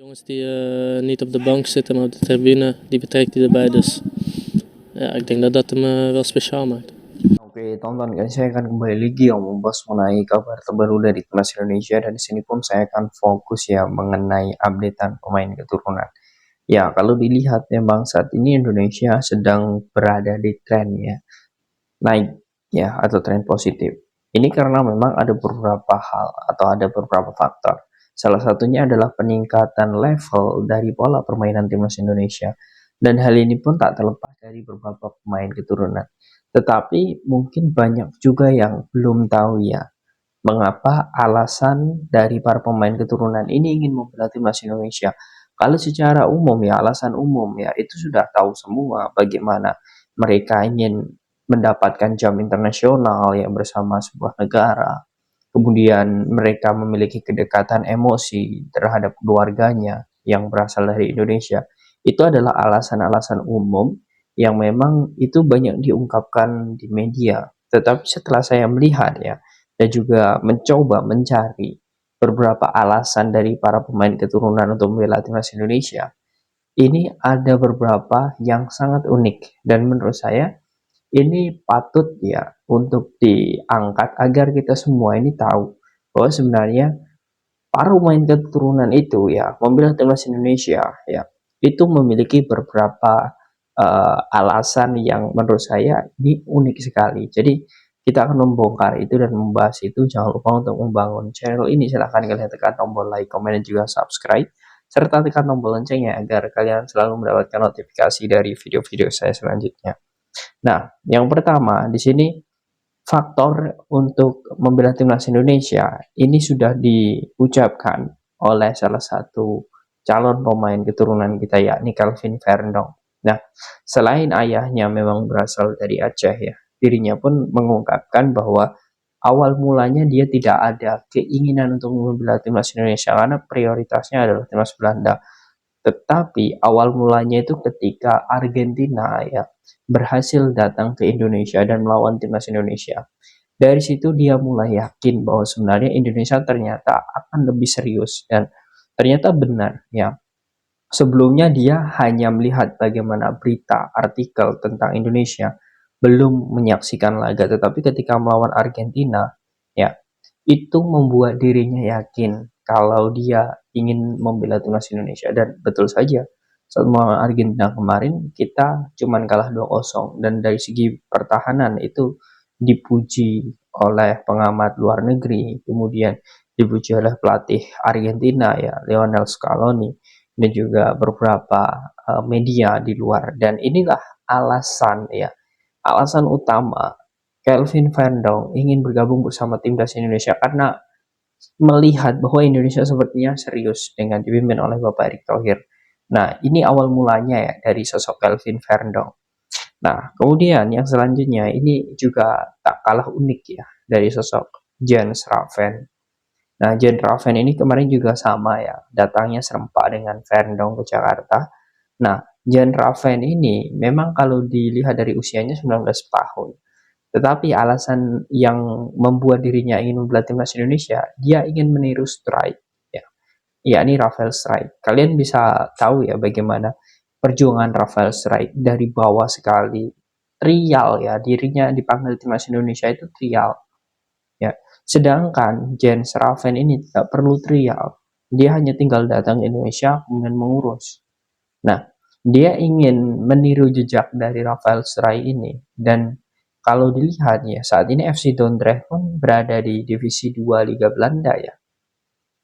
Jongens die niet op de bank zitten, maar op de tribune, die betrekt hij erbij. Dus ja, ik denk dat dat hem wel speciaal maakt. Oke, tonton guys, saya akan kembali lagi yang membahas mengenai kabar terbaru dari timnas Indonesia, dan di sini pun saya akan fokus ya mengenai updatean pemain keturunan. Ya, kalau dilihat memang saat ini Indonesia sedang berada di tren ya, naik ya, atau tren positif. Ini karena memang ada beberapa hal atau ada beberapa faktor. Salah satunya adalah peningkatan level dari pola permainan timnas Indonesia. Dan hal ini pun tak terlepas dari beberapa pemain keturunan. Tetapi mungkin banyak juga yang belum tahu ya, mengapa alasan dari para pemain keturunan ini ingin membela timnas Indonesia. Kalau secara umum ya, alasan umum ya, itu sudah tahu semua bagaimana mereka ingin mendapatkan jam internasional ya bersama sebuah negara. Kemudian mereka memiliki kedekatan emosi terhadap keluarganya yang berasal dari Indonesia. Itu adalah alasan-alasan umum yang memang itu banyak diungkapkan di media. Tetapi setelah saya melihat ya, dan juga mencoba mencari beberapa alasan dari para pemain keturunan untuk membela timnas Indonesia, ini ada beberapa yang sangat unik dan menurut saya ini patut ya untuk diangkat agar kita semua ini tahu bahwa sebenarnya para pemain keturunan itu ya membela timnas Indonesia ya itu memiliki beberapa alasan yang menurut saya ini unik sekali. Jadi kita akan membongkar itu dan membahas itu. Jangan lupa untuk membangun channel ini, silahkan kalian tekan tombol like, komen, dan juga subscribe, serta tekan tombol loncengnya agar kalian selalu mendapatkan notifikasi dari video-video saya selanjutnya. Nah, yang pertama di sini faktor untuk membela timnas Indonesia ini sudah diucapkan oleh salah satu calon pemain keturunan kita, yakni Kelvin Verndong. Nah, selain ayahnya memang berasal dari Aceh ya, dirinya pun mengungkapkan bahwa awal mulanya dia tidak ada keinginan untuk membela timnas Indonesia karena prioritasnya adalah timnas Belanda. Tetapi awal mulanya itu ketika Argentina ya berhasil datang ke Indonesia dan melawan timnas Indonesia. Dari situ dia mulai yakin bahwa sebenarnya Indonesia ternyata akan lebih serius, dan ternyata benar ya. Sebelumnya dia hanya melihat bagaimana berita, artikel tentang Indonesia, belum menyaksikan laga, tetapi ketika melawan Argentina ya, itu membuat dirinya yakin kalau dia ingin membela timnas Indonesia. Dan betul saja, saat melawan Argentina kemarin kita cuman kalah 2-0, dan dari segi pertahanan itu dipuji oleh pengamat luar negeri, kemudian dipuji oleh pelatih Argentina ya, Lionel Scaloni, dan juga beberapa media di luar. Dan inilah alasan ya, alasan utama Kelvin Verndong ingin bergabung bersama timnas Indonesia karena melihat bahwa Indonesia sepertinya serius dengan dipimpin oleh Bapak Erick Thohir. Nah, ini awal mulanya ya dari sosok Kelvin Verndong. Nah, kemudian yang selanjutnya ini juga tak kalah unik ya dari sosok Jens Raven. Nah, Jens Raven ini kemarin juga sama ya, datangnya serempak dengan Verndong ke Jakarta. Nah, Jens Raven ini memang kalau dilihat dari usianya 19 tahun. Tetapi alasan yang membuat dirinya ingin membela timnas Indonesia, dia ingin meniru Strike ya. Yakni Rafael Strike. Kalian bisa tahu ya bagaimana perjuangan Rafael Strike dari bawah sekali. Trial ya, dirinya dipanggil timnas Indonesia itu trial. Ya. Sedangkan Jens Raven ini tidak perlu trial. Dia hanya tinggal datang ke Indonesia kemudian mengurus. Nah, dia ingin meniru jejak dari Rafael Strijk ini, dan kalau dilihat ya saat ini FC Dordrecht pun berada di divisi 2 Liga Belanda ya.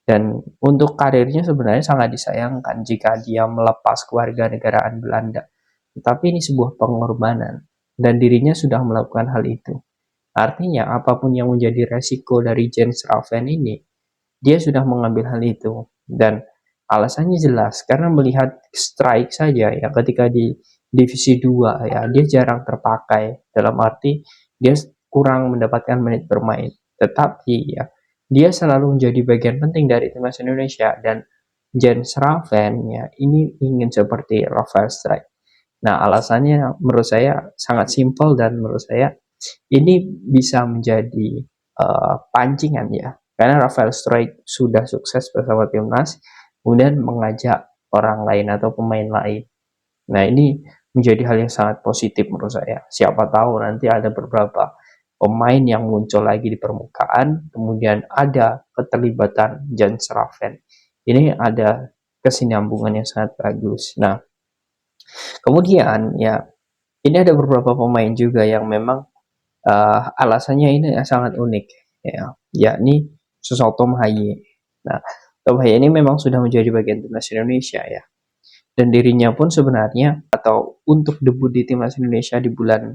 Dan untuk karirnya sebenarnya sangat disayangkan jika dia melepas kewarganegaraan Belanda. Tetapi ini sebuah pengorbanan dan dirinya sudah melakukan hal itu. Artinya apapun yang menjadi resiko dari Jens Raven ini, dia sudah mengambil hal itu. Dan alasannya jelas karena melihat Strike saja ya, ketika di divisi 2 ya, dia jarang terpakai, dalam arti dia kurang mendapatkan menit bermain. Tetapi ya, dia selalu menjadi bagian penting dari timnas Indonesia, dan Jens Raven ya ini ingin seperti Rafael Strike. Nah, alasannya menurut saya sangat simpel, dan menurut saya ini bisa menjadi pancingan ya, karena Rafael Strijk sudah sukses bersama timnas, kemudian mengajak orang lain atau pemain lain. Nah, ini menjadi hal yang sangat positif menurut saya. Siapa tahu nanti ada beberapa pemain yang muncul lagi di permukaan, kemudian ada keterlibatan Jan Schraven. Ini ada kesinambungan yang sangat bagus. Nah, kemudian ya ini ada beberapa pemain juga yang memang alasannya ini sangat unik, ya, yakni sosok Tom Haye. Nah, Tom Haye ini memang sudah menjadi bagian timnas Indonesia ya, dan dirinya pun sebenarnya atau untuk debut di timnas Indonesia di bulan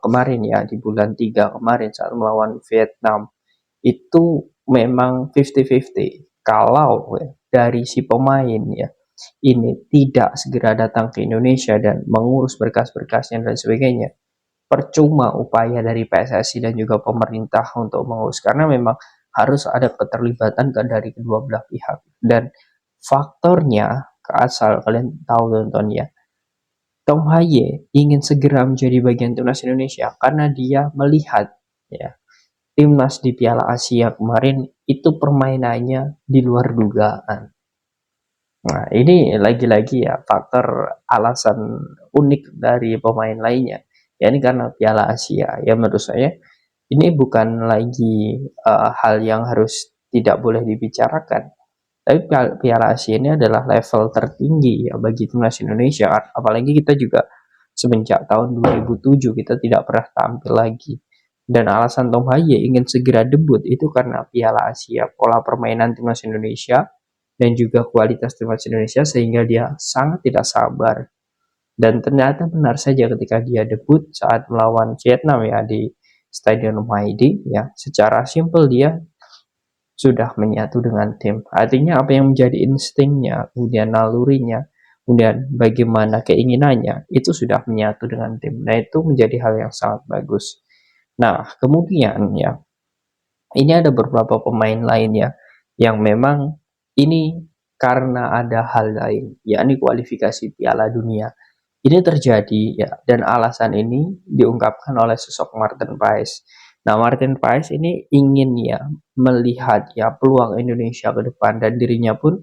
kemarin ya, di bulan 3 kemarin saat melawan Vietnam itu memang 50-50. Kalau ya, dari si pemain ya ini tidak segera datang ke Indonesia dan mengurus berkas-berkasnya dan sebagainya, percuma upaya dari PSSI dan juga pemerintah untuk mengurus, karena memang harus ada keterlibatan dari kedua belah pihak. Dan faktornya asal kalian tahu tonton ya, Tom Haye ingin segera menjadi bagian timnas Indonesia karena dia melihat ya timnas di Piala Asia kemarin itu permainannya di luar dugaan. Nah, ini lagi-lagi ya faktor alasan unik dari pemain lainnya. Ya ini karena Piala Asia. Ya menurut saya ini bukan lagi hal yang harus tidak boleh dibicarakan. Tapi Piala Asia ini adalah level tertinggi ya bagi timnas Indonesia. Apalagi kita juga semenjak tahun 2007 kita tidak pernah tampil lagi. Dan alasan Tom Haye ingin segera debut itu karena Piala Asia, pola permainan timnas Indonesia dan juga kualitas timnas Indonesia, sehingga dia sangat tidak sabar. Dan ternyata benar saja ketika dia debut saat melawan Vietnam ya di Stadion Maidi ya, secara simpel dia sudah menyatu dengan tim. Artinya apa yang menjadi instingnya, kemudian nalurinya, kemudian bagaimana keinginannya, itu sudah menyatu dengan tim. Nah, itu menjadi hal yang sangat bagus. Nah, kemudian ya, ini ada beberapa pemain lain ya, yang memang ini karena ada hal lain, yakni kualifikasi Piala Dunia. Ini terjadi ya, dan alasan ini diungkapkan oleh sosok Martin Paes. Nah, Martin Paes ini ingin ya melihat ya peluang Indonesia ke depan, dan dirinya pun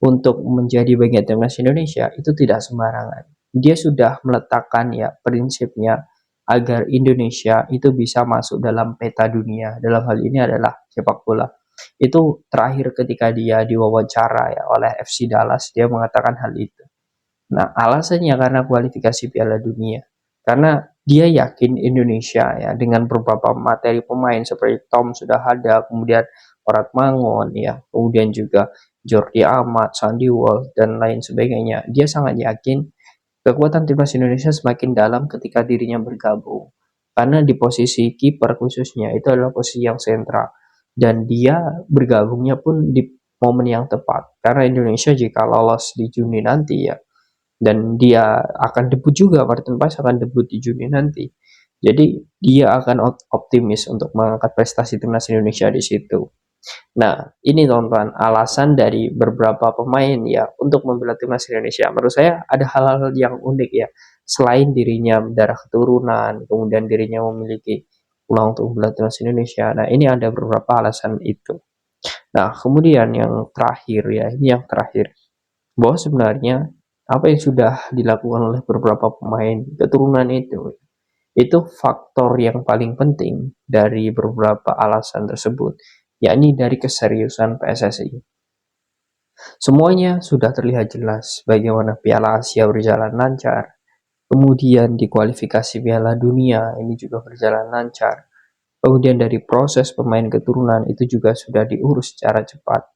untuk menjadi bagian timnas Indonesia itu tidak sembarangan. Dia sudah meletakkan ya prinsipnya agar Indonesia itu bisa masuk dalam peta dunia. Dalam hal ini adalah sepak bola. Itu terakhir ketika dia diwawancara ya oleh FC Dallas, dia mengatakan hal itu. Nah, alasannya karena kualifikasi Piala Dunia. Karena dia yakin Indonesia ya dengan beberapa materi pemain seperti Tom sudah ada, kemudian Orat Mangon ya, kemudian juga Jordi Amat, Sandy Walsh dan lain sebagainya. Dia sangat yakin kekuatan timnas Indonesia semakin dalam ketika dirinya bergabung. Karena di posisi kiper khususnya itu adalah posisi yang sentral, dan dia bergabungnya pun di momen yang tepat. Karena Indonesia jika lolos di Juni nanti ya, dan dia akan debut juga, Martin Paes akan debut di Juni nanti. Jadi dia akan optimis untuk mengangkat prestasi timnas Indonesia di situ. Nah, ini teman-teman alasan dari beberapa pemain ya untuk membela timnas Indonesia. Menurut saya ada hal-hal yang unik ya. Selain dirinya darah keturunan, kemudian dirinya memiliki peluang untuk membela timnas Indonesia. Nah, ini ada beberapa alasan itu. Nah, kemudian yang terakhir ya, ini yang terakhir, bahwa sebenarnya apa yang sudah dilakukan oleh beberapa pemain keturunan itu faktor yang paling penting dari beberapa alasan tersebut, yakni dari keseriusan PSSI. Semuanya sudah terlihat jelas bagaimana Piala Asia berjalan lancar, kemudian di kualifikasi Piala Dunia ini juga berjalan lancar, kemudian dari proses pemain keturunan itu juga sudah diurus secara cepat.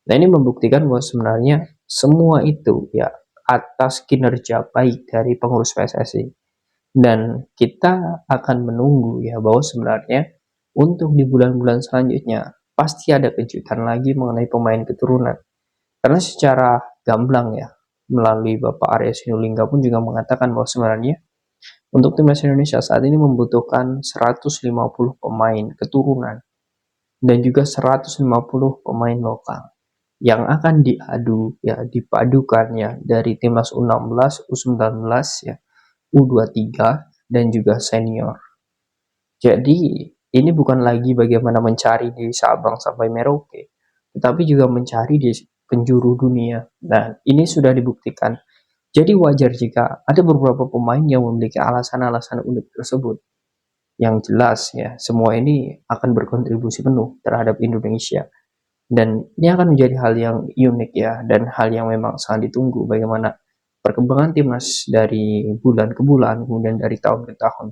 Nah, ini membuktikan bahwa sebenarnya semua itu ya atas kinerja baik dari pengurus PSSI. Dan kita akan menunggu ya bahwa sebenarnya untuk di bulan-bulan selanjutnya pasti ada kejutan lagi mengenai pemain keturunan. Karena secara gamblang ya, melalui Bapak Arya Sinulinga pun juga mengatakan bahwa sebenarnya untuk timnas Indonesia saat ini membutuhkan 150 pemain keturunan dan juga 150 pemain lokal yang akan diadu ya dipadukannya dari timnas U16, U19 ya, U23 dan juga senior. Jadi ini bukan lagi bagaimana mencari di Sabang sampai Merauke, tetapi juga mencari di penjuru dunia. Nah, ini sudah dibuktikan. Jadi wajar jika ada beberapa pemain yang memiliki alasan-alasan unik tersebut. Yang jelas ya, semua ini akan berkontribusi penuh terhadap Indonesia. Dan ini akan menjadi hal yang unik ya, dan hal yang memang sangat ditunggu bagaimana perkembangan timnas dari bulan ke bulan, kemudian dari tahun ke tahun.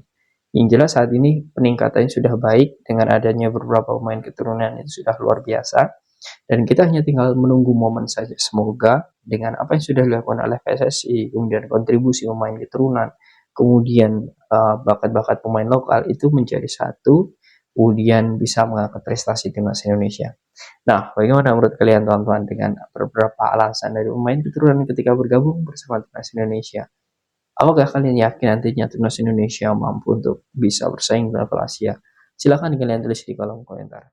Yang jelas saat ini peningkatannya sudah baik dengan adanya beberapa pemain keturunan itu sudah luar biasa. Dan kita hanya tinggal menunggu momen saja. Semoga dengan apa yang sudah dilakukan oleh PSSI, kemudian kontribusi pemain keturunan, kemudian bakat-bakat pemain lokal itu menjadi satu, kemudian bisa mengangkat prestasi timnas Indonesia. Nah, bagaimana menurut kalian teman-teman dengan beberapa alasan dari pemain keturunan ketika bergabung bersama timnas Indonesia? Apakah kalian yakin nantinya timnas Indonesia mampu untuk bisa bersaing di level Asia? Silahkan kalian tulis di kolom komentar.